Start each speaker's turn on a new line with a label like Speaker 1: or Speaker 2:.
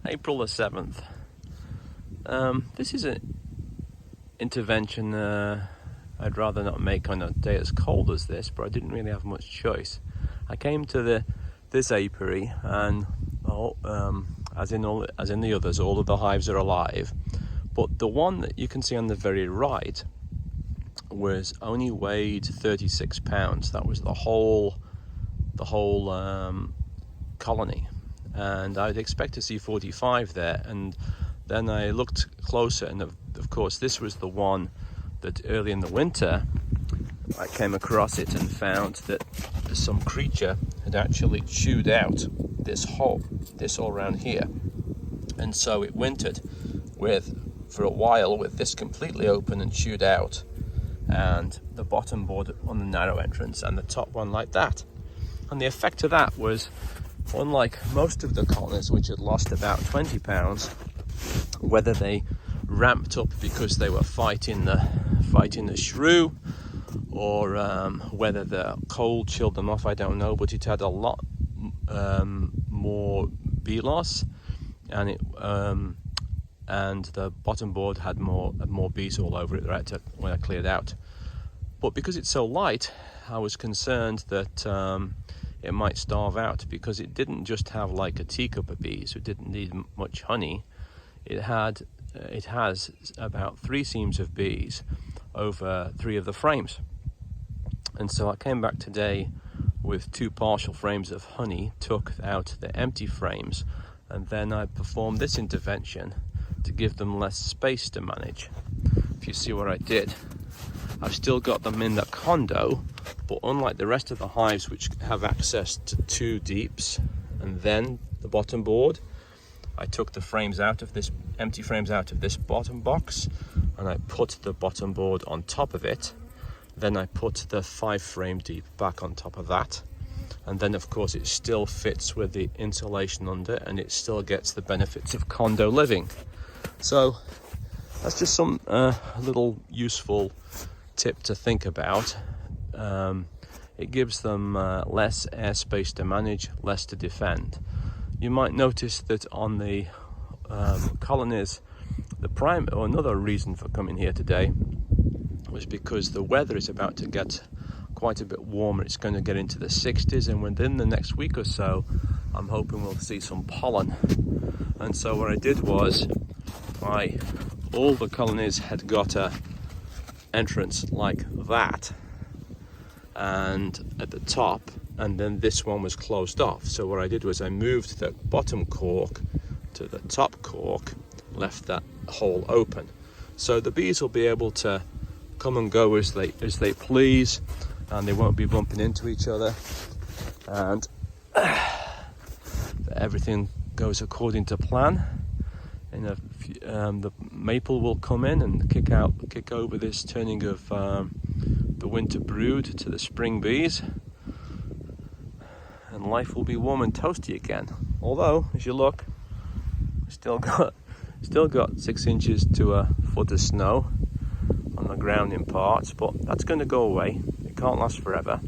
Speaker 1: April the 7th. This is an intervention I'd rather not make on a day as cold as this, but I didn't really have much choice. I came to this apiary, and as in the others, all of the hives are alive. But the one that you can see on the very right was only weighed 36 pounds. That was the whole colony, and I'd expect to see 45 there. And then I looked closer, and of course this was the one that early in the winter I came across it and found that some creature had actually chewed out this all around here, and so it wintered for a while with this completely open and chewed out, and the bottom board on the narrow entrance and the top one like that. And the effect of that was, unlike most of the colonies which had lost about 20 pounds, whether they ramped up because they were fighting the shrew, or whether the cold chilled them off, I don't know, but it had a lot more bee loss, and the bottom board had more bees all over it when I cleared out. But because it's so light, I was concerned that it might starve out, because it didn't just have like a teacup of bees who didn't need much honey. It has about 3 seams of bees over 3 of the frames. And so I came back today with 2 partial frames of honey, took out the empty frames, and then I performed this intervention to give them less space to manage. If you see what I did, I've still got them in the condo, but unlike the rest of the hives which have access to 2 deeps and then the bottom board, I took the frames out of this, empty frames out of this bottom box, and I put the bottom board on top of it. Then I put the 5 frame deep back on top of that, and then of course it still fits with the insulation under, and it still gets the benefits of condo living. So that's just some little useful tip to think about. It gives them less airspace to manage, less to defend. You might notice that on the colonies, another reason for coming here today was because the weather is about to get quite a bit warmer. It's going to get into the 60s, and within the next week or so, I'm hoping we'll see some pollen. And so what I did was, all the colonies had got a entrance like that, and at the top, and then this one was closed off. So what I did was I moved the bottom cork to the top cork, left that hole open, so the bees will be able to come and go as they please, and they won't be bumping into each other, and everything goes according to plan. The maple will come in and kick over this turning of the winter brood to the spring bees, and life will be warm and toasty again. Although, as you look, we still got 6 inches to a foot of snow on the ground in parts, but that's going to go away. It can't last forever.